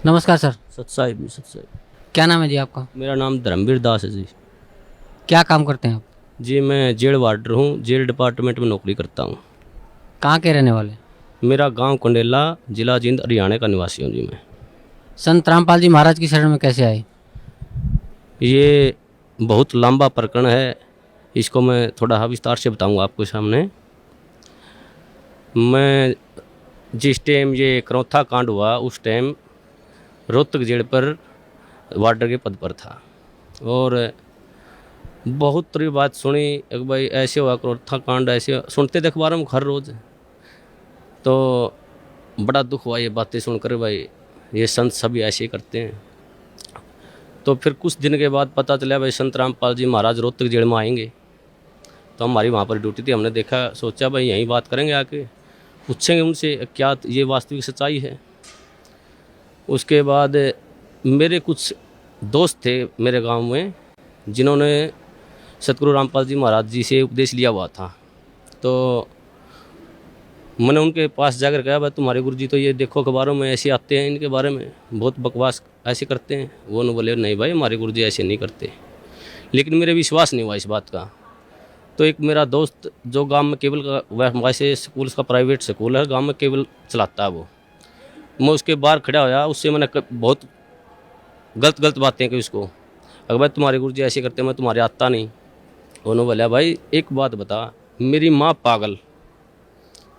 नमस्कार सर। सत्साई भी सत्साई। क्या नाम है जी आपका? मेरा नाम धर्मवीर दास है जी। क्या काम करते हैं आप? जी मैं जेल वार्डर हूँ, जेल डिपार्टमेंट में नौकरी करता हूँ। कहाँ के रहने वाले? मेरा गांव कंडेला, जिला जींद, हरियाणा का निवासी हूँ जी मैं। संत रामपाल जी महाराज की शरण में कैसे आए? ये बहुत लंबा प्रकरण है, इसको मैं थोड़ा विस्तार से बताऊँगा आपको सामने। मैं जिस टाइम ये करौथा कांड हुआ उस टाइम रोहतक जेल पर वार्डर के पद पर था और बहुत तरह बात सुनी एक भाई ऐसे हुआ करौथा कांड, ऐसे सुनते थे अखबारों में हर रोज़। तो बड़ा दुख हुआ ये बातें सुनकर, भाई ये संत सभी ऐसे ही करते हैं। तो फिर कुछ दिन के बाद पता चला भाई संत रामपाल जी महाराज रोहतक जेल में आएंगे। तो हमारी वहाँ पर ड्यूटी थी, हमने देखा, सोचा भाई यहीं बात करेंगे, आके पूछेंगे उनसे क्या ये वास्तविक सच्चाई है। उसके बाद मेरे कुछ दोस्त थे मेरे गांव में जिन्होंने सतगुरु रामपाल जी महाराज जी से उपदेश लिया हुआ था। तो मैंने उनके पास जाकर कहा भाई तुम्हारे गुरु जी तो ये देखो अखबारों में ऐसे आते हैं, इनके बारे में बहुत बकवास ऐसे करते हैं। वो न बोले नहीं भाई हमारे गुरु जी ऐसे नहीं करते। लेकिन मेरे विश्वास नहीं हुआ इस बात का। तो एक मेरा दोस्त जो गांव में केबल का वैसे स्कूल, उसका प्राइवेट स्कूल है, गांव में केबल चलाता है वो, मैं उसके बाहर खड़ा होया, उससे मैंने बहुत गलत बातें की उसको। अगर भाई तुम्हारे गुरु जी ऐसे करते, मैं तुम्हारे आता नहीं। उन्होंने बोला भाई एक बात बता, मेरी माँ पागल,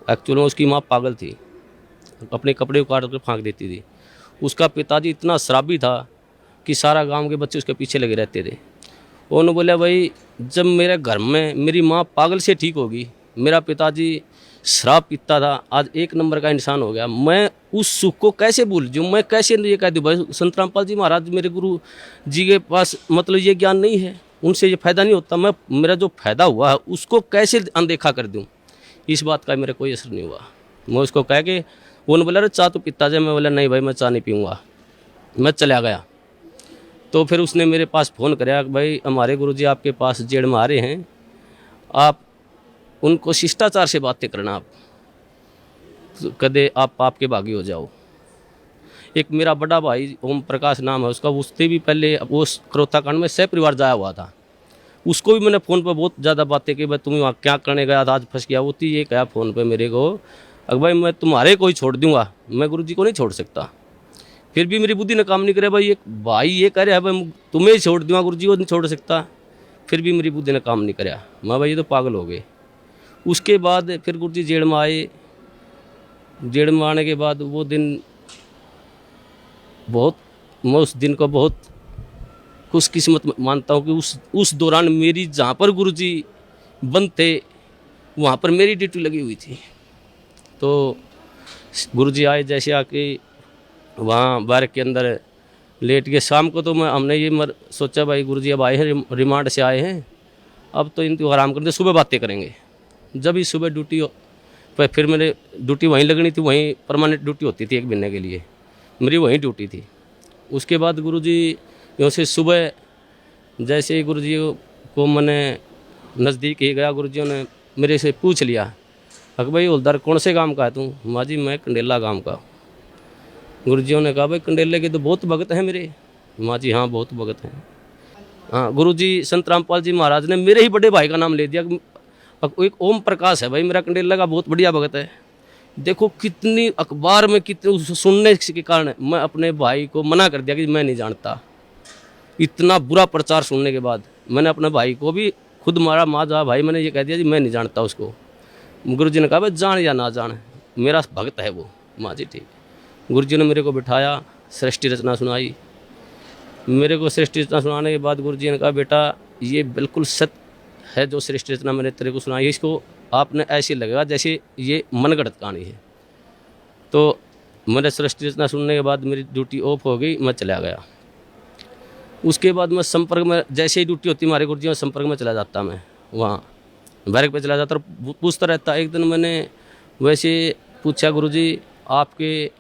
एक्चुअल में उसकी माँ पागल थी, अपने कपड़े उतार कर फेंक देती थी। उसका पिताजी इतना शराबी था कि सारा गांव के बच्चे उसके पीछे लगे रहते थे। उन्होंने बोला भाई जब मेरे घर में मेरी माँ पागल से ठीक होगी, मेरा पिताजी शराब पीता था, आज एक नंबर का इंसान हो गया, मैं उस सुख को कैसे भूल जाऊँ, मैं कैसे ये कह दूँ भाई संत रामपाल जी महाराज मेरे गुरु जी के पास मतलब ये ज्ञान नहीं है, उनसे ये फ़ायदा नहीं होता, मैं मेरा जो फ़ायदा हुआ है उसको कैसे अनदेखा कर दूँ। इस बात का मेरा कोई असर नहीं हुआ। मैं उसको कह के, उन्होंने बोला अरे चाह तो पीता जाए, मैं बोला नहीं भाई मैं चाह नहीं पीऊँगा, मैं चला गया। तो फिर उसने मेरे पास फ़ोन कराया कि भाई हमारे गुरुजी आपके पास जेल में आ रहे हैं, आप उनको शिष्टाचार से बातें करना, आप तो कदे आप पाप के भागी हो जाओ। एक मेरा बड़ा भाई ओम प्रकाश नाम है उसका, उससे भी पहले वो करौथा कांड में सह परिवार जाया हुआ था, उसको भी मैंने फ़ोन पर बहुत ज़्यादा बातें की, भाई तुम वहाँ क्या करने गया था, आज फंस गया। वो थी ये कहा फ़ोन पे मेरे को, अगर भाई मैं तुम्हारे को ही छोड़ दूंगा, मैं गुरुजी को नहीं छोड़ सकता। फिर भी मेरी बुद्धि ने काम नहीं करे, भाई ये भाई ये कह रहा है भाई तुम्हें ही छोड़ दूंगा, गुरुजी को नहीं छोड़ सकता। फिर भी मेरी बुद्धि ने काम नहीं कराया, मैं भाई ये तो पागल हो गए। उसके बाद फिर गुरुजी जेल में आए। जेल में आने के बाद वो दिन बहुत, मैं उस दिन को बहुत खुशकिस्मत मानता हूँ कि उस दौरान मेरी जहाँ पर गुरुजी बंद थे वहाँ पर मेरी ड्यूटी लगी हुई थी। तो गुरुजी आए, जैसे आके वहाँ बार के अंदर लेट के शाम को, तो हमने ये सोचा भाई गुरुजी अब आए हैं, रिमांड से आए हैं, अब तो इनको आराम करते, सुबह बातें करेंगे। जब ही सुबह ड्यूटी पर फिर मेरे ड्यूटी वहीं लगनी थी, वहीं परमानेंट ड्यूटी होती थी एक महीने के लिए, मेरी वहीं ड्यूटी थी। उसके बाद गुरुजी यहाँ से सुबह जैसे ही गुरुजी को मैंने नज़दीक ही गया, गुरुजियों ने मेरे से पूछ लिया अक भाई हवलदार कौन से गांव का है तू? माँ जी मैं कंडेला गांव का। गुरुजियों ने कहा भाई कंडेले के तो बहुत भगत हैं मेरे। माँ जी हाँ बहुत भगत हैं। हाँ गुरुजी संत रामपाल जी महाराज ने मेरे ही बड़े भाई का नाम ले दिया, एक ओम प्रकाश है भाई मेरा कंडेला का बहुत बढ़िया भगत है। देखो कितनी अखबार में कितने सुनने के कारण मैं अपने भाई को मना कर दिया कि मैं नहीं जानता। इतना बुरा प्रचार सुनने के बाद मैंने अपने भाई को भी खुद मारा, माँ जा भाई मैंने ये कह दिया जी मैं नहीं जानता उसको। गुरुजी ने कहा भाई जान या ना जान मेरा भक्त है वो। माँ जी ठीक। गुरुजी ने मेरे को बिठाया, सृष्टि रचना सुनाई। मेरे को सृष्टि रचना सुनाने के बाद गुरुजी ने कहा बेटा ये बिल्कुल सत्य है जो सृष्टि रचना मैंने तेरे को सुनाई, इसको आपने ऐसे लगेगा जैसे ये मनगढ़ंत कहानी है। तो मैंने सृष्टि रचना सुनने के बाद मेरी ड्यूटी ऑफ हो गई, मैं चला गया। उसके बाद मैं संपर्क में, जैसे ही ड्यूटी होती हमारे गुरुजी में संपर्क में चला जाता, मैं वहाँ बैरक पे चला जाता और पूछता रहता। एक दिन मैंने वैसे पूछा गुरुजी आपके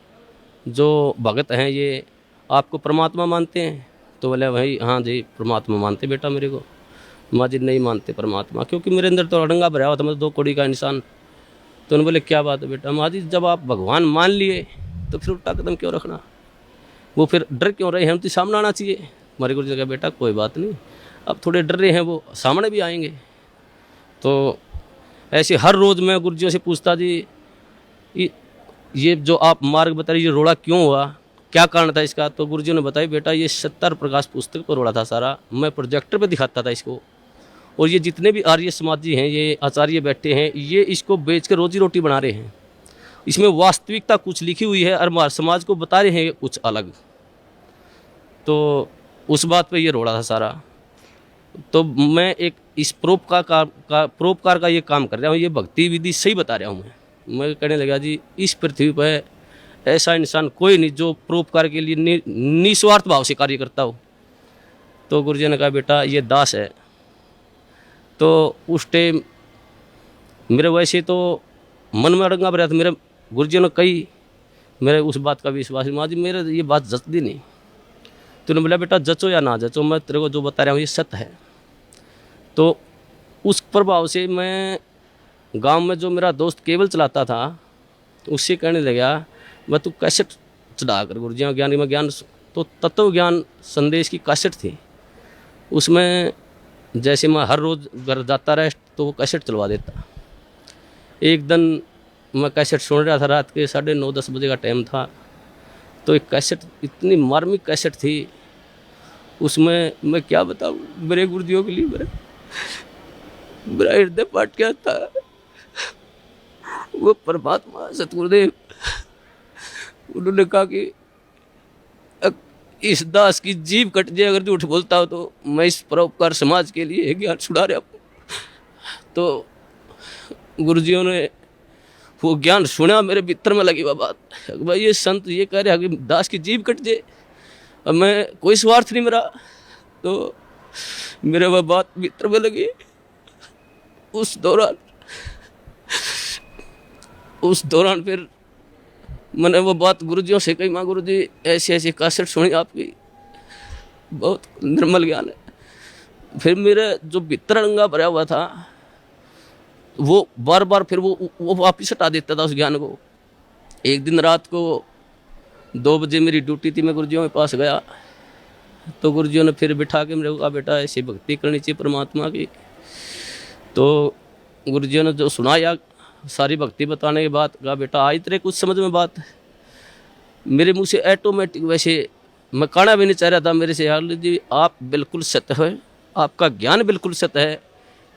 जो भगत हैं ये आपको परमात्मा मानते हैं? तो बोले भाई हाँ जी परमात्मा मानते बेटा मेरे को। माँ जी नहीं मानते परमात्मा, क्योंकि मेरे अंदर तो अड़ंगा भरा हुआ था, मैं दो कौड़ी का इंसान। तो उन्होंने बोले क्या बात है बेटा? माँ जी जब आप भगवान मान लिए तो फिर उल्टा कदम क्यों रखना? वो फिर डर क्यों रहे हैं, हम तो सामने आना चाहिए। हमारे गुरु जी ने कहा बेटा कोई बात नहीं, अब थोड़े डर रहे हैं, वो सामने भी आएंगे। तो ऐसे हर रोज़ मैं गुरुजियों से पूछता जी ये जो आप मार्ग बता रही, ये रोड़ा क्यों हुआ, क्या कारण था इसका। तो गुरुजियों ने बताया बेटा ये सत्तर प्रकाश पुस्तक पर रोड़ा था सारा, मैं प्रोजेक्टर पे दिखाता था इसको, और ये जितने भी आर्य समाजी हैं, ये आचार्य बैठे हैं, ये इसको बेच कर रोजी रोटी बना रहे हैं। इसमें वास्तविकता कुछ लिखी हुई है और हमारे समाज को बता रहे हैं कुछ अलग। तो उस बात पे ये रोड़ा था सारा। तो मैं एक इस परोपकार का ये काम कर रहा हूँ, ये भक्ति विधि सही बता रहा हूँ। मैं कहने लगा जी इस पृथ्वी पर ऐसा इंसान कोई नहीं जो परोपकार के लिए निस्वार्थ भाव से कार्य करता हो। तो गुरुजी ने कहा बेटा ये दास है। तो उस टाइम मेरे वैसे तो मन में अड़ंगा भरा था, मेरे गुरुजी ने कही, मेरे उस बात का विश्वास माँ जी मेरे ये बात जचती नहीं। तूने बोला बेटा जचो या ना जचो, मैं तेरे को जो बता रहा हूँ ये सत्य है। तो उस प्रभाव से मैं गांव में जो मेरा दोस्त केबल चलाता था उससे कहने लगा मैं तू कैसेट चढ़ा कर गुरुजी ज्ञान में ज्ञान, तो तत्व ज्ञान संदेश की कैसेट थी, उसमें जैसे मैं हर रोज़ घर जाता रहा तो वो कैसेट चलवा देता। एक दिन मैं कैसेट सुन रहा था, रात के 9:30-10 बजे का टाइम था। तो एक कैसेट इतनी मार्मिक कैसेट थी, उसमें मैं क्या बताऊँ, मेरे गुरुजियों के लिए मेरा हृदय फाट गया था। वो परमात्मा सतगुरुदेव उन्होंने कहा कि इस दास की जीभ कट जाए अगर झूठ बोलता हो तो मैं इस परोपकार समाज के लिए ज्ञान छुड़ा रहा हूँ। तो गुरुजियों ने वो ज्ञान सुना, मेरे भीतर में लगी वह बात, भाई ये संत ये कह रहे हैं कि दास की जीभ कट जाए, अब मैं कोई स्वार्थ नहीं मेरा। तो मेरे वह बात भीतर में लगी। उस दौरान फिर मैंने वो बात गुरुजियों से कही, माँ गुरुजी ऐसी ऐसी कैसेट सुनी आपकी, बहुत निर्मल ज्ञान है। फिर मेरे जो भीतर अड़ंगा भरा हुआ था वो बार बार फिर वो वापिस हटा देता था उस ज्ञान को। एक दिन रात को 2 बजे मेरी ड्यूटी थी, मैं गुरुजियों के पास गया तो गुरुजियों ने फिर बिठा के मेरे को कहा बेटा ऐसी भक्ति करनी चाहिए परमात्मा की। तो गुरुजियों ने जो सुनाया सारी भक्ति बताने के बाद कहा बेटा आई तेरे कुछ समझ में बात। मेरे मुंह से ऑटोमेटिक, वैसे मैं कहना भी नहीं चाह रहा था मेरे से, यार जी आप बिल्कुल सत्य है, आपका ज्ञान बिल्कुल सत्य है,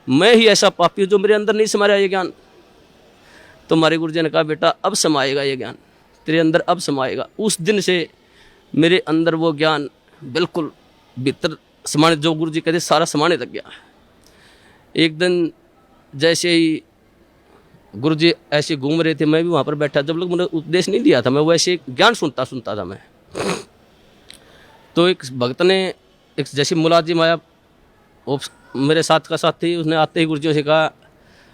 मैं ही ऐसा पापी हूँ जो मेरे अंदर नहीं समा रहा ये ज्ञान। तो हमारे गुरुजी ने कहा बेटा अब समाएगा ये ज्ञान तेरे अंदर, अब समाएगा। उस दिन से मेरे अंदर वो ज्ञान बिल्कुल भीतर समाने, जो गुरुजी कहते सारा समाने लग गया। एक दिन जैसे ही गुरुजी ऐसे घूम रहे थे, मैं भी वहाँ पर बैठा, जब लोग मैंने उपदेश नहीं दिया था, मैं वैसे ज्ञान सुनता था मैं। तो एक भक्त ने एक जैसे मुलाजिम आया, वो मेरे साथ का साथी, उसने आते ही गुरुजी से कहा,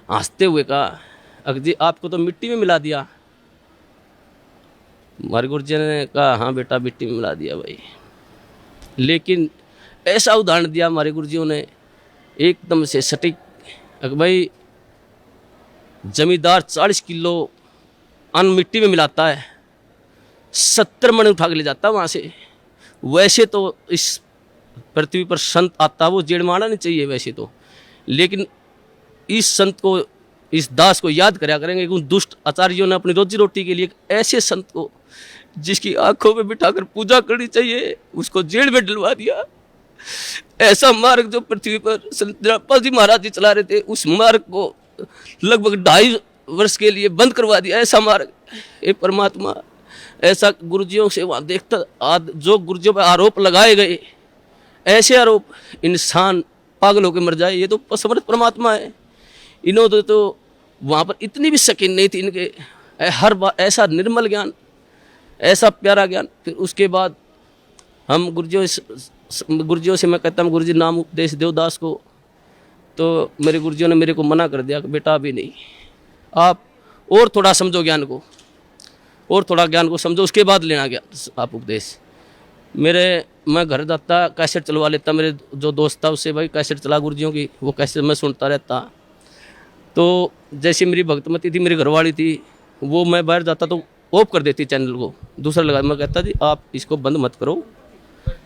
हंसते हुए कहा अगर जी आपको तो मिट्टी में मिला दिया। हमारे गुरुजी ने कहा हाँ बेटा मिट्टी में मिला दिया भाई। लेकिन ऐसा उदाहरण दिया हमारे गुरुजियों ने एकदम से सटीक, भाई जमींदार 40 किलो अन्न मिट्टी में मिलाता है, 70 मन उठा के ले जाता है वहाँ से। वैसे तो इस पृथ्वी पर संत आता वो जेड़ मारना नहीं चाहिए वैसे तो, लेकिन इस संत को, इस दास को याद करा करेंगे कि उन दुष्ट आचार्यों ने अपनी रोजी रोटी के लिए ऐसे संत को जिसकी आंखों में बिठाकर पूजा करनी चाहिए उसको जेल में डलवा दिया। ऐसा मार्ग जो पृथ्वी पर संत रामपाल जी महाराज जी चला रहे थे, उस मार्ग को लगभग 2.5 वर्ष के लिए बंद करवा दिया। ऐसा मार्ग, ये परमात्मा ऐसा गुरुजियों से वहाँ देखता, जो गुरुजियों पर आरोप लगाए गए ऐसे आरोप, इंसान पागल होकर मर जाए, ये तो समर्थ परमात्मा है। इन्होंने तो वहाँ पर इतनी भी शकीन नहीं थी इनके, हर बार ऐसा निर्मल ज्ञान, ऐसा प्यारा ज्ञान। फिर उसके बाद हम गुरुजियों से मैं कहता हूँ गुरुजी नाम उपदेश दो दास को। तो मेरे गुरुजियों ने मेरे को मना कर दिया कि बेटा अभी नहीं, आप और थोड़ा समझो ज्ञान को, और थोड़ा ज्ञान को समझो, उसके बाद लेना ज्ञान आप उपदेश। मैं घर जाता कैसेट चलवा लेता, मेरे जो दोस्त था उससे भाई कैसेट चला गुरुजियों की, वो कैसेट मैं सुनता रहता। तो जैसे मेरी भक्तमती थी, मेरी घरवाली थी, वो मैं बाहर जाता तो ऑफ कर देती चैनल को, दूसरा लगा। मैं कहता जी आप इसको बंद मत करो,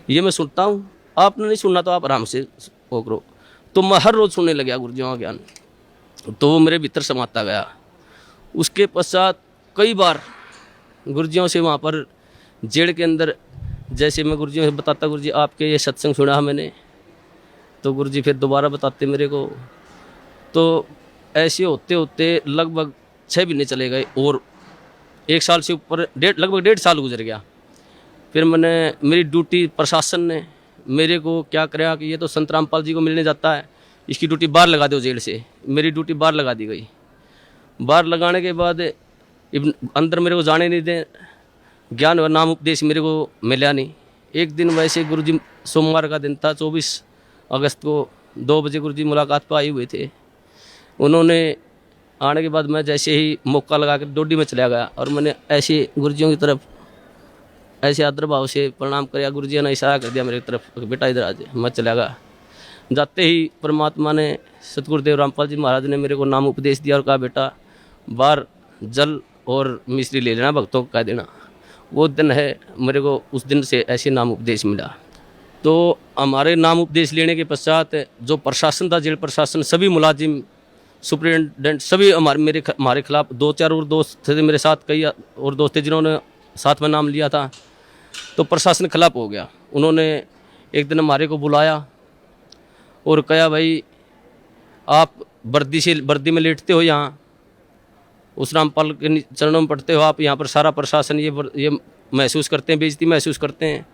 ये मैं सुनता हूँ, आपने नहीं सुनना तो आप आराम से वो करो। तो मैं हर रोज़ सुनने लगा गुरुजियों का ज्ञान, तो वो मेरे भीतर समाता गया। उसके पश्चात कई बार गुरुजियों से वहाँ पर जेल के अंदर, जैसे मैं गुरुजियों से बताता, गुरुजी आपके ये सत्संग सुना मैंने, तो गुरुजी फिर दोबारा बताते मेरे को। तो ऐसे होते होते लगभग 6 महीने चले गए और 1 साल से ऊपर लगभग 1.5 साल गुजर गया। फिर मेरी ड्यूटी प्रशासन ने मेरे को क्या कराया कि ये तो संत रामपाल जी को मिलने जाता है, इसकी ड्यूटी बाहर लगा दो जेल से। मेरी ड्यूटी बाहर लगा दी गई। बाहर लगाने के बाद अंदर मेरे को जाने नहीं दें, ज्ञान और नाम उपदेश मेरे को मिला नहीं। एक दिन वैसे गुरुजी, सोमवार का दिन था, 24 अगस्त को 2 बजे गुरुजी मुलाकात पर आए हुए थे। उन्होंने आने के बाद मैं जैसे ही मौका लगा कर डोडी में चला गया और मैंने ऐसे गुरुजियों की तरफ ऐसे आदर भाव से प्रणाम किया। गुरुजी ने इशारा कर दिया मेरी तरफ, बेटा इधर आ जाए। मैं चला गया। जाते ही परमात्मा ने, सतगुरुदेव रामपाल जी महाराज ने मेरे को नाम उपदेश दिया और कहा बेटा बाहर जल और मिश्री ले लेना, भक्तों को कह देना। वो दिन है, मेरे को उस दिन से ऐसे नाम उपदेश मिला। तो हमारे नाम उपदेश लेने के पश्चात जो प्रशासन था, जेल प्रशासन, सभी मुलाजिम, सुप्रिटेंडेंट, सभी हमारे खिलाफ 2-4 और दोस्त थे मेरे साथ, कई और दोस्त थे जिन्होंने साथ में नाम लिया था। तो प्रशासन खिलाफ हो गया। उन्होंने एक दिन हमारे को बुलाया और कहा भाई आप वर्दी में लेटते हो, यहाँ उस रामपाल के चरणों में पढ़ते हो, आप यहाँ पर सारा प्रशासन ये महसूस करते हैं, बेइज्जती महसूस करते हैं।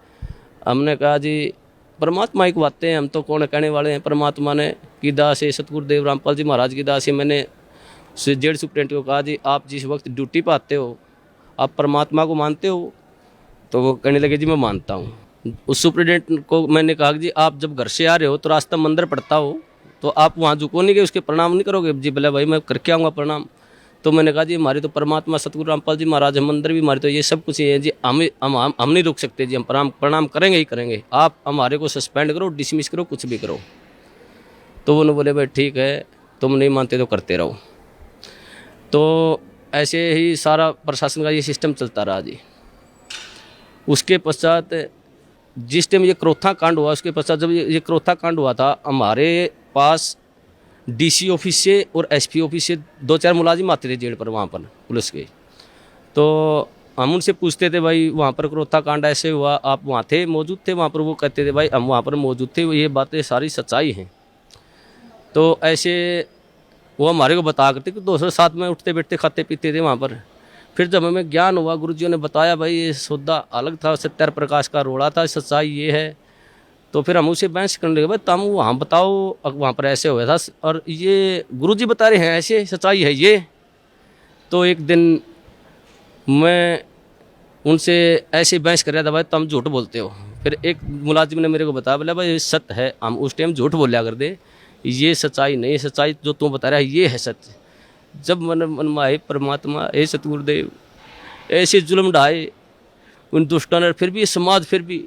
हमने कहा जी परमात्मा ही को बातें हैं, हम तो कौन कहने वाले हैं। परमात्मा ने की दास है, सतगुरुदेव रामपाल जी महाराज की दास है। मैंने जेल सुप्रिटेंडेंट को कहा जी आप जिस वक्त ड्यूटी पर आते हो आप परमात्मा को मानते हो? तो वो कहने लगे जी मैं मानता हूँ। उस सुप्रिटेंडेंट को मैंने कहा कि जी आप जब घर से आ रहे हो तो रास्ता मंदिर पड़ता हो तो आप वहाँ झुको नहीं गए, उसके प्रणाम नहीं करोगे? जी बोले भाई मैं करके आऊँगा प्रणाम। तो मैंने कहा जी हमारी तो परमात्मा सतगुरु रामपाल जी महाराज है, मंदिर भी हमारे, तो ये सब कुछ है जी, हम नहीं रुक सकते जी, हम प्रणाम करेंगे ही करेंगे। आप हमारे को सस्पेंड करो, डिसमिस करो, कुछ भी करो। तो उन्होंने बोले भाई ठीक है, तुम नहीं मानते तो करते रहो। तो ऐसे ही सारा प्रशासन का ये सिस्टम चलता रहा जी। उसके पश्चात जिस टाइम ये क्रोथा कांड हुआ, उसके पश्चात जब ये क्रोथा कांड हुआ था, हमारे पास डीसी ऑफिस से और एसपी ऑफिस से 2-4 मुलाजिम आते थे जेल पर, वहाँ पर पुलिस के। तो हम उनसे पूछते थे भाई वहाँ पर क्रोथा कांड ऐसे हुआ, आप वहाँ थे, मौजूद थे वहाँ पर? वो कहते थे भाई हम वहाँ पर मौजूद थे, ये बातें सारी सच्चाई हैं। तो ऐसे वो हमारे को बता करते कि दोस्तों साथ में उठते बैठते खाते पीते थे वहाँ पर। फिर जब हमें ज्ञान हुआ, गुरुजियों ने बताया भाई ये सौदा अलग था, सत्यार प्रकाश का रोड़ा था, सच्चाई ये है। तो फिर हम उसे बहस करने लगे, भाई तुम वहाँ बताओ वहाँ पर ऐसे हुआ था और ये गुरुजी बता रहे हैं ऐसे, सच्चाई है ये। तो एक दिन मैं उनसे ऐसे बहस कर रहा था, भाई तुम झूठ बोलते हो। फिर एक मुलाजिम ने मेरे को बताया, बोला भाई ये सत्य है, हम उस टाइम झूठ बोलिया कर दे, ये सच्चाई नहीं, सच्चाई जो तू बता रहा है ये है सत्य। जब मन में आए परमात्मा, हे सतगुरुदेव, ऐसे जुल्म ढाए उन दुष्टों ने, फिर भी समाज, फिर भी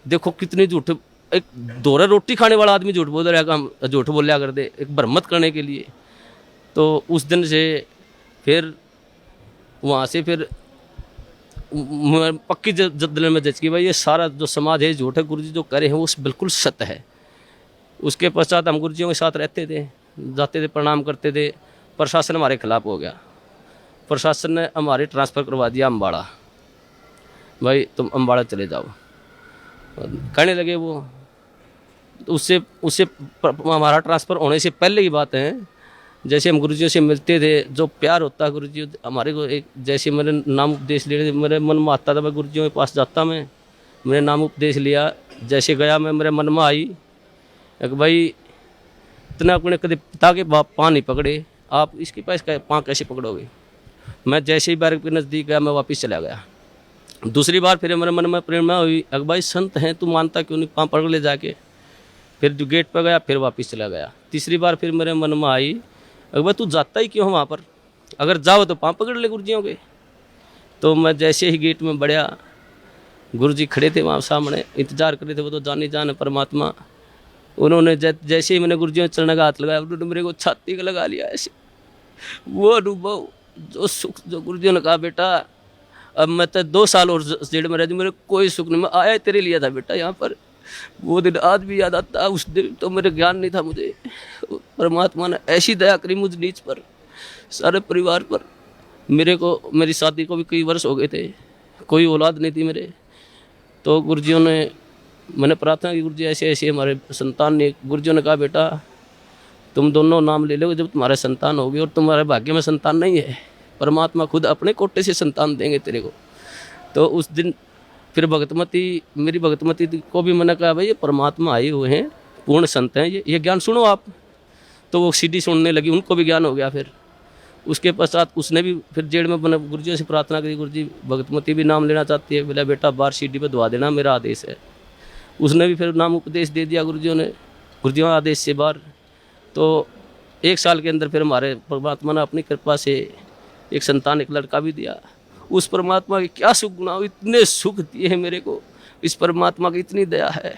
देखो कितनी झूठ, एक दोहरा रोटी खाने वाला आदमी झूठ बोल रहा है, झूठ बोलिया कर दे एक भ्रमत करने के लिए। तो उस दिन से फिर वहाँ से फिर पक्की दिल में जज की भाई ये सारा जो समाज है झूठ है, गुरुजी जो करे हैं वो बिल्कुल सत्य है। उसके पश्चात हम गुरुजियों के साथ रहते थे, जाते थे, प्रणाम करते थे। प्रशासन हमारे खिलाफ हो गया, प्रशासन ने हमारे ट्रांसफ़र करवा दिया अम्बाड़ा, भाई तुम अम्बाड़ा चले जाओ कहने लगे वो। तो उससे हमारा ट्रांसफ़र होने से पहले की बात है, जैसे हम गुरुजियों से मिलते थे, जो प्यार होता है गुरुजी हमारे को, एक जैसे मेरे नाम उपदेश ले, मेरे मन में आता था मैं गुरुजियों के पास जाता, मैंने नाम उपदेश लिया, जैसे गया मैं, मेरे मन में आई एक भाई इतना अपने कभी पिता के पाँव नहीं पकड़े, आप इसके पास पाँव कैसे पकड़ोगे? मैं जैसे ही बैरक के नज़दीक गया मैं वापस चला गया। दूसरी बार फिर मेरे मन में प्रेरणा हुई, अगर भाई संत हैं तू मानता क्यों नहीं, पाँव पकड़ ले जाके। फिर जो गेट पर गया फिर वापस चला गया। तीसरी बार फिर मेरे मन में आई, अगर भाई तू जाता ही क्यों वहाँ पर, अगर जाओ तो पाँव पकड़ ले गुरुजियों के। तो मैं जैसे ही गेट में बढ़िया, गुरुजी खड़े थे वहाँ सामने, इंतजार कर रहे थे, वो तो जाने जान परमात्मा। उन्होंने जैसे ही मैंने गुरुजियों चरण का हाथ लगाया, उन्होंने मेरे को छाती का लगा लिया ऐसे। वो अनुभव, जो सुख, जो गुरुजियों ने कहा बेटा अब मैं तो 2 साल और जेल में रह दूँ, मेरे कोई सुख नहीं। मैं आया तेरे लिए था बेटा यहाँ पर, वो दिन आज भी याद आता। उस दिन तो मेरे ज्ञान नहीं था मुझे, परमात्मा ने ऐसी दया करी मुझ नीच पर, सारे परिवार पर। मेरे को, मेरी शादी को भी कई वर्ष हो गए थे, कोई औलाद नहीं थी मेरे। तो गुरुजियों ने, मैंने प्रार्थना की गुरुजी ऐसे ऐसे हमारे संतान ने, गुरुजियों ने कहा बेटा तुम दोनों नाम ले लो जब तुम्हारे संतान होगी, और तुम्हारे भाग्य में संतान नहीं है, परमात्मा खुद अपने कोटे से संतान देंगे तेरे को। तो उस दिन फिर भगतमती, मेरी भगतमती को भी मैंने कहा भाई ये परमात्मा आए हुए हैं, पूर्ण संत हैं, ये ज्ञान सुनो आप। तो वो सीडी सुनने लगी, उनको भी ज्ञान हो गया। फिर उसके पश्चात उसने भी फिर जेल में मैंने गुरुजी से प्रार्थना करी, गुरुजी भगतमती भी नाम लेना चाहती है, बोला बेटा बाहर सीडी पे दवा देना, मेरा आदेश है। उसने भी फिर नाम उपदेश दे दिया गुरुजियों ने, गुरुजियों के आदेश से बाहर। तो 1 साल के अंदर फिर हमारे परमात्मा ने अपनी कृपा से एक संतान, एक लड़का भी दिया। उस परमात्मा के क्या सुख गुना, इतने सुख दिए हैं मेरे को, इस परमात्मा की इतनी दया है।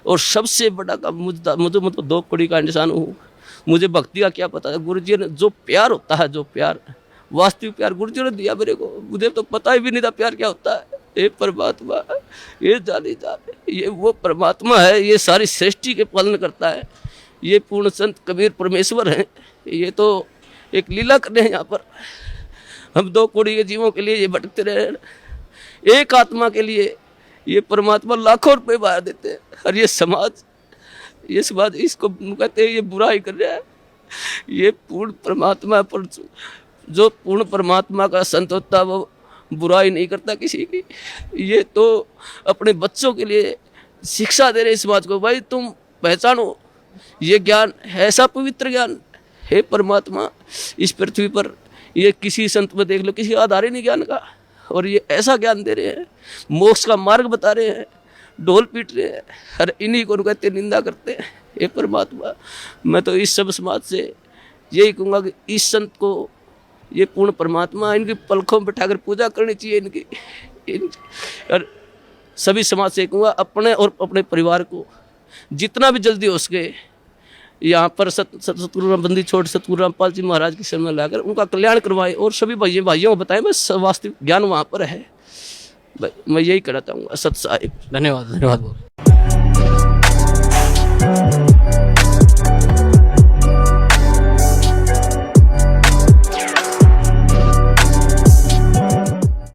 और सबसे बड़ा काम मुझे मतलब 2 कौड़ी का इंसान हूँ, मुझे भक्ति का क्या पता है। गुरुजी ने जो प्यार होता है, जो प्यार वास्तविक प्यार गुरुजी ने दिया मेरे को, मुझे तो पता ही भी नहीं था प्यार क्या होता है। ये परमात्मा, ये जाने, ये वो परमात्मा है, ये सारी सृष्टि के पालन करता है। ये पूर्ण संत कबीर परमेश्वर हैं, ये तो एक लीला कर रहे हैं यहाँ पर। हम 2 कौड़ी के जीवों के लिए ये भटकते रहे, एक आत्मा के लिए ये परमात्मा लाखों रुपए बाहर देते हैं। और ये समाज इसको कहते हैं ये बुरा ही कर रहा है। ये पूर्ण परमात्मा पर, जो पूर्ण परमात्मा का संत होता है वो बुराई नहीं करता किसी की। ये तो अपने बच्चों के लिए शिक्षा दे रहे समाज को, भाई तुम पहचानो ये ज्ञान ऐसा पवित्र ज्ञान है परमात्मा इस पृथ्वी पर। ये किसी संत में देख लो, किसी आधार ही नहीं ज्ञान का, और ये ऐसा ज्ञान दे रहे हैं, मोक्ष का मार्ग बता रहे हैं, ढोल पीट रहे हैं, हर इन्हीं को कहते निंदा करते हैं। ये परमात्मा, मैं तो इस सब समाज से यही कहूँगा कि इस संत को, ये पूर्ण परमात्मा, इनकी पलकों में बैठाकर पूजा करनी चाहिए इनकी। और सभी समाज से कहूँगा अपने और अपने परिवार को जितना भी जल्दी हो सके यहाँ पर सतगुरु बंदी छोड़ सतगुरु रामपाल जी महाराज की शरण में लाकर उनका कल्याण करवाए, और सभी भाइयों को बताएं बस वास्तविक ज्ञान वहाँ पर है। मैं यही कहना चाहूँगा। सत साहिब। धन्यवाद, धन्यवाद।